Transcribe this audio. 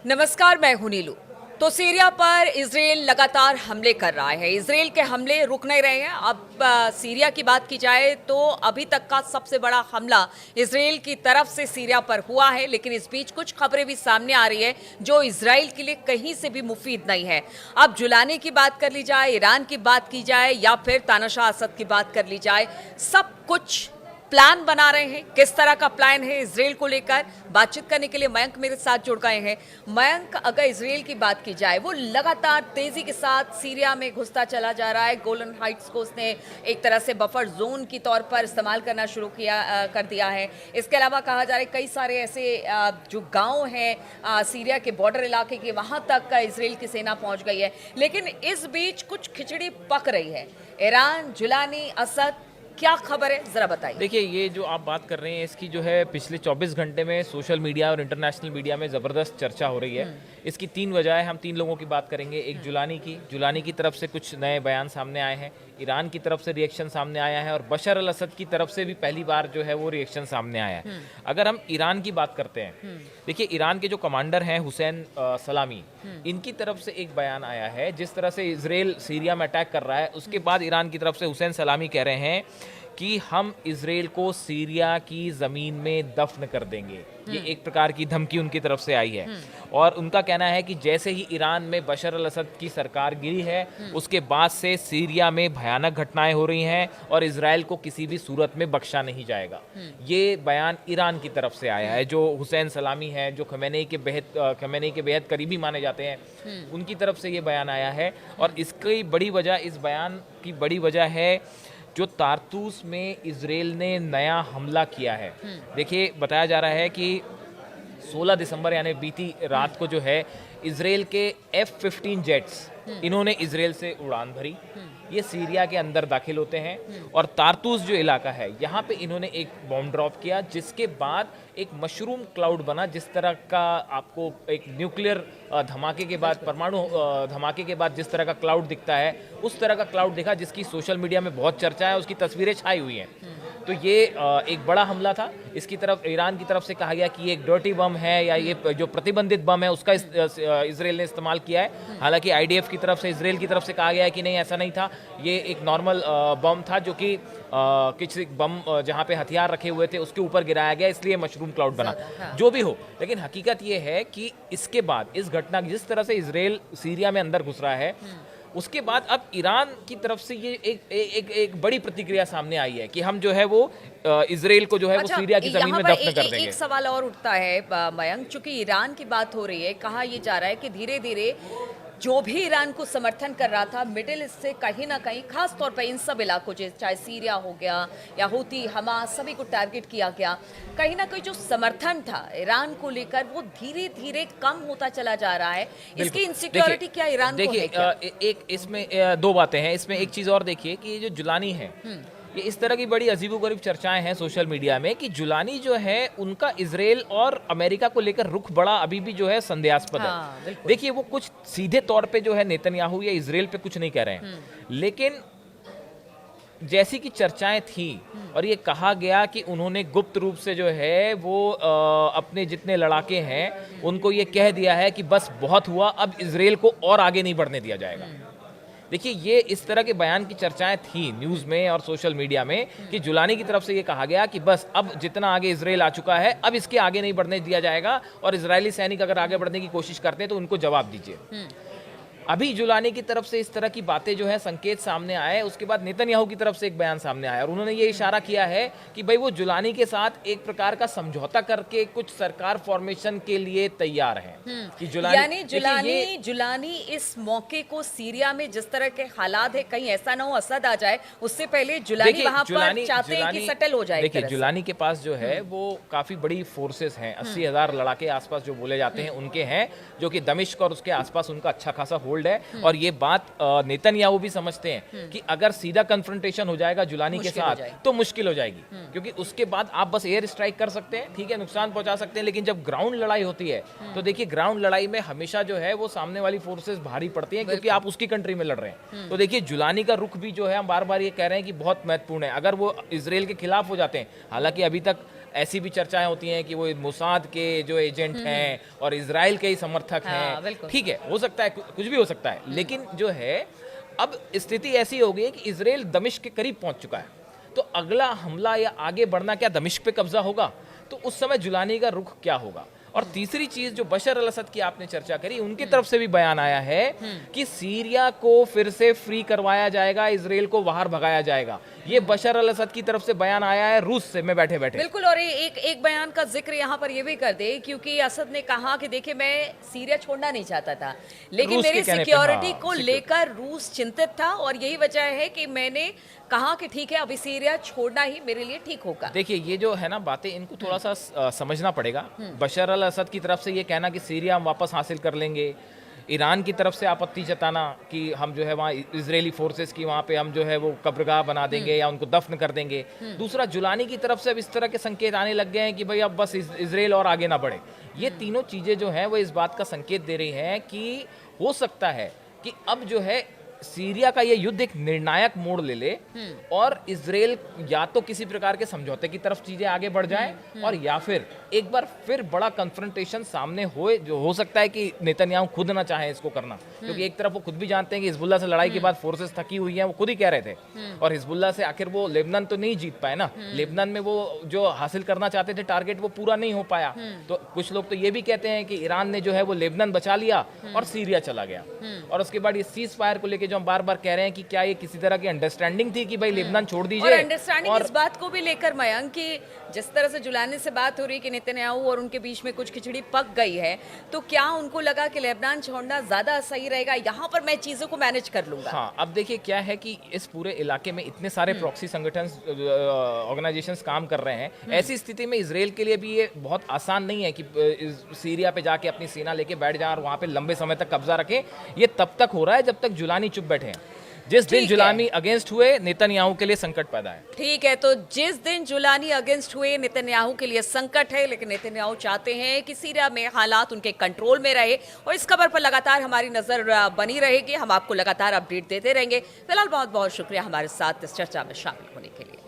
नमस्कार, मैं हूं नीलू। तो सीरिया पर इजराइल लगातार हमले कर रहा है। इजराइल के हमले रुक नहीं रहे हैं। अब सीरिया की बात की जाए तो अभी तक का सबसे बड़ा हमला इजराइल की तरफ से सीरिया पर हुआ है, लेकिन इस बीच कुछ खबरें भी सामने आ रही है जो इजराइल के लिए कहीं से भी मुफीद नहीं है। अब जुलानी की बात कर ली जाए, ईरान की बात की जाए या फिर तानाशाह असद की बात कर ली जाए, सब कुछ प्लान बना रहे हैं। किस तरह का प्लान है इजराइल को लेकर, बातचीत करने के लिए मयंक मेरे साथ जुड़ गए हैं। मयंक, अगर इजराइल की बात की जाए, वो लगातार तेजी के साथ सीरिया में घुसता चला जा रहा है। गोलन हाइट्स को उसने एक तरह से बफर जोन की तौर पर इस्तेमाल करना शुरू कर दिया है। इसके अलावा कहा जा रहा है कई सारे ऐसे जो गांव हैं सीरिया के बॉर्डर इलाके के, वहां तक इजराइल की सेना पहुंच गई है। लेकिन इस बीच कुछ खिचड़ी पक रही है। ईरान, जुलानी, असद, क्या खबर है, जरा बताइए। देखिए, ये जो आप बात कर रहे हैं इसकी जो है पिछले 24 घंटे में सोशल मीडिया और इंटरनेशनल मीडिया में ज़बरदस्त चर्चा हो रही है। इसकी तीन वजह है। हम तीन लोगों की बात करेंगे। एक जुलानी की तरफ से कुछ नए बयान सामने आए हैं, ईरान की तरफ से रिएक्शन सामने आया है और बशर अल असद की तरफ से भी पहली बार जो है वो रिएक्शन सामने आया है। अगर हम ईरान की बात करते हैं, देखिए ईरान के जो कमांडर हैं हुसैन सलामी, इनकी तरफ से एक बयान आया है। जिस तरह से इजराइल सीरिया में अटैक कर रहा है, उसके बाद ईरान की तरफ से हुसैन सलामी कह रहे हैं कि हम इजराइल को सीरिया की ज़मीन में दफन कर देंगे। ये एक प्रकार की धमकी उनकी तरफ से आई है। और उनका कहना है कि जैसे ही ईरान में बशर अल असद की सरकार गिरी है, उसके बाद से सीरिया में भयानक घटनाएं हो रही हैं और इजराइल को किसी भी सूरत में बख्शा नहीं जाएगा। ये बयान ईरान की तरफ से आया है। जो हुसैन सलामी है, जो खमेनी के बेहद करीबी माने जाते हैं, उनकी तरफ से ये बयान आया है। और इसकी बड़ी वजह, इस बयान की बड़ी वजह है जो तारतूस में इजराइल ने नया हमला किया है। देखिए, बताया जा रहा है कि 16 दिसंबर यानी बीती रात को जो है इजराइल के F-15 जेट्स, इन्होंने इजराइल से उड़ान भरी। ये सीरिया के अंदर दाखिल होते हैं और तारतूस जो इलाका है, यहाँ पे इन्होंने एक बॉम्ब ड्रॉप किया, जिसके बाद एक मशरूम क्लाउड बना। जिस तरह का आपको एक न्यूक्लियर धमाके के बाद, परमाणु धमाके के बाद जिस तरह का क्लाउड दिखता है, उस तरह का क्लाउड दिखा, जिसकी सोशल मीडिया में बहुत चर्चा है, उसकी तस्वीरें छाई हुई हैं। तो ये एक बड़ा हमला था। इसकी तरफ ईरान की तरफ से कहा गया कि ये एक डर्टी बम है या ये जो प्रतिबंधित बम है उसका इजराइल ने इस्तेमाल किया है। हालांकि आईडीएफ की तरफ से, इजराइल की तरफ से कहा गया है कि नहीं, ऐसा नहीं था, ये एक नॉर्मल बम था जो कि किसी बम जहाँ पे हथियार रखे हुए थे उसके ऊपर गिराया गया, इसलिए मशरूम क्लाउड बना। जो भी हो, लेकिन हकीकत ये है कि इसके बाद, इस घटना जिस तरह से इजराइल सीरिया में अंदर घुस रहा है, उसके बाद अब ईरान की तरफ से ये एक बड़ी प्रतिक्रिया सामने आई है कि हम जो है वो इजराइल को जो है वो सीरिया की जमीन में दफन कर देंगे। एक सवाल और उठता है मयंक, चूंकि ईरान की बात हो रही है, कहा यह जा रहा है कि धीरे धीरे जो भी ईरान को समर्थन कर रहा था मिडिल ईस्ट से, कहीं ना कहीं खास तौर पर इन सब इलाकों, चाहे सीरिया हो गया या हूती, हमास, सभी को टारगेट किया गया। कहीं ना कहीं जो समर्थन था ईरान को लेकर, वो धीरे धीरे कम होता चला जा रहा है। इसकी इनसिक्योरिटी क्या ईरान को है क्या? एक इसमें दो बातें हैं। इसमें एक चीज और देखिए कि ये जो जुलानी है, ये इस तरह की बड़ी अजीबोगरीब चर्चाएं हैं सोशल मीडिया में कि जुलानी जो है उनका इजराइल और अमेरिका को लेकर रुख बड़ा अभी भी जो है संदेहास्पद है। देखिए, वो कुछ सीधे तौर पे जो है नेतन्याहू या इजराइल पे कुछ नहीं कह रहे हैं, लेकिन जैसी की चर्चाएं थी और ये कहा गया कि उन्होंने गुप्त रूप से जो है वो अपने जितने लड़ाके हैं उनको ये कह दिया है कि बस बहुत हुआ, अब इजराइल को और आगे नहीं बढ़ने दिया जाएगा। देखिए, ये इस तरह के बयान की चर्चाएं थी न्यूज़ में और सोशल मीडिया में कि जुलानी की तरफ से ये कहा गया कि बस अब जितना आगे इजराइल आ चुका है, अब इसके आगे नहीं बढ़ने दिया जाएगा और इजरायली सैनिक अगर आगे बढ़ने की कोशिश करते हैं तो उनको जवाब दीजिए। अभी जुलानी की तरफ से इस तरह की बातें जो है संकेत सामने आए, उसके बाद नेतन्याहू की तरफ से एक बयान सामने आया और उन्होंने ये इशारा किया है कि भाई वो जुलानी के साथ एक प्रकार का समझौता करके कुछ सरकार फॉर्मेशन के लिए तैयार हैं। कि जुलानी इस मौके को, सीरिया में जिस तरह के हालात है, कहीं ऐसा ना हो असद आ जाए, उससे पहले जुलानी वहां पर चाहते हैं कि सेटल हो जाए। देखिए, जुलानी के पास जो है वो काफी बड़ी फोर्सेस हैं, 80,000 लड़ाके आसपास जो बोले जाते हैं उनके हैं, जो कि दमिश्क और उसके आसपास उनका अच्छा खासा होल्ड है। और ये बात नेतन्याहू भी समझते हैं कि अगर सीधा कन्फ्रंटेशन हो जाएगा जुलानी के साथ तो मुश्किल हो जाएगी, क्योंकि उसके बाद आप बस एयर स्ट्राइक कर सकते हैं, ठीक है, नुकसान पहुंचा सकते हैं, लेकिन जब ग्राउंड लड़ाई होती है तो देखिए ग्राउंड लड़ाई में हमेशा जो है वो सामने वाली फोर्सेस भारी पड़ती हैं, क्योंकि आप उसकी कंट्री में लड़ रहे हैं। तो देखिए, जुलानी का रुख भी जो है, हम बार बार ये कह रहे हैं कि बहुत महत्वपूर्ण है। अगर वो इजराइल के खिलाफ हो जाते हैं, हालांकि अभी तक ऐसी भी चर्चाएं होती हैं कि वो मोसाद के जो एजेंट हैं और इजराइल के ही समर्थक हाँ, हैं। बिल्कुल। ठीक है, हो सकता है, कुछ भी हो सकता है, लेकिन जो है अब स्थिति ऐसी हो गई है कि इजराइल दमिश्क के करीब पहुंच चुका है। तो अगला हमला या आगे बढ़ना क्या दमिश्क पे कब्जा होगा? तो उस समय जुलानी का रुख क्या होगा? और तीसरी चीज जो बशर अल असद की आपने चर्चा करी, उनकी तरफ से भी बयान आया है कि सीरिया को फिर से फ्री करवाया जाएगा, इजराइल को बाहर भगाया जाएगा। ये बशर अल असद की तरफ से बयान आया है रूस से, मैं बैठे बैठे। बिल्कुल। और एक बयान का जिक्र यहाँ पर ये भी कर दे, क्योंकि असद ने कहा कि देखिए मैं सीरिया छोड़ना नहीं चाहता था, लेकिन रूस के मेरी कहने पे, सिक्योरिटी हाँ, को लेकर रूस चिंतित था और यही वजह है कि मैंने कहा कि ठीक है अभी सीरिया छोड़ना ही मेरे लिए ठीक होगा। देखिए ये जो है ना बातें, इनको थोड़ा सा समझना पड़ेगा। बशर अल असद की तरफ से ये कहना कि सीरिया हम वापस हासिल कर लेंगे, ईरान की तरफ से आपत्ति जताना कि हम जो है वहाँ इजरायली फोर्सेस की वहाँ पे हम जो है वो कब्रगाह बना देंगे या उनको दफन कर देंगे। दूसरा, जुलानी की तरफ से अब इस तरह के संकेत आने लग गए हैं कि भाई अब बस इजराइल और आगे ना बढ़े। ये तीनों चीज़ें जो हैं वो इस बात का संकेत दे रही हैं कि हो सकता है कि अब जो है सीरिया का ये युद्ध एक निर्णायक मोड़ ले ले और इजराइल या तो किसी प्रकार के समझौते की तरफ चीजें आगे बढ़ जाएं और या फिर एक बार फिर बड़ा कन्फ्रंटेशन सामने होए, जो हो सकता है कि नेतन्याहू खुद ना चाहे इसको करना, क्योंकि एक तरफ वो खुद भी जानते हैं कि हिजबुल्लाह से लड़ाई के बाद फोर्सेस थकी हुई हैं, वो खुद ही कह रहे थे। और हिजबुल्लाह से आखिर वो लेबनान तो नहीं जीत पाए ना, लेबनान में वो जो हासिल करना चाहते थे टारगेट वो पूरा नहीं हो पाया। तो कुछ लोग तो ये भी कहते हैं कि ईरान ने जो है वो लेबनान बचा लिया और सीरिया चला गया। और उसके बाद ये सीज फायर को लेकर जो हम बार बार कह रहे हैं कि क्या ये किसी तरह की अंडरस्टैंडिंग थी कि भाई लेबनान छोड़ दीजिए। और अंडरस्टैंडिंग इस बात को भी लेकर मयंक कि जिस तरह से जुलानी से बात हो रही है कि नेतन्याहू और उनके बीच में कुछ खिचड़ी पक गई है, तो क्या उनको लगा कि लेबनान छोड़ना ज्यादा सही रहेगा, यहाँ पर मैं चीजों को मैनेज कर लूंगा? हाँ, अब देखिए क्या है कि इस पूरे इलाके में इतने सारे प्रॉक्सी संगठन ऑर्गेनाइजेशंस काम कर रहे हैं। ऐसी स्थिति में इजराइल के लिए भी ये बहुत आसान नहीं है कि सीरिया पे जाके अपनी सेना लेके बैठ जाए और वहां पे लंबे समय तक कब्जा रखें। ये तब तक हो रहा है जब तक जुलानी चुप बैठे हैं। जिस दिन जुलानी अगेंस्ट हुए, नेतन्याहू के लिए संकट पैदा है। ठीक है, तो जिस दिन जुलानी अगेंस्ट हुए नेतन्याहू के लिए संकट है, लेकिन नेतन्याहू चाहते हैं कि सीरिया में हालात उनके कंट्रोल में रहे और इस खबर पर लगातार हमारी नजर बनी रहेगी। हम आपको लगातार अपडेट देते रहेंगे। फिलहाल बहुत बहुत शुक्रिया हमारे साथ इस चर्चा में शामिल होने के लिए।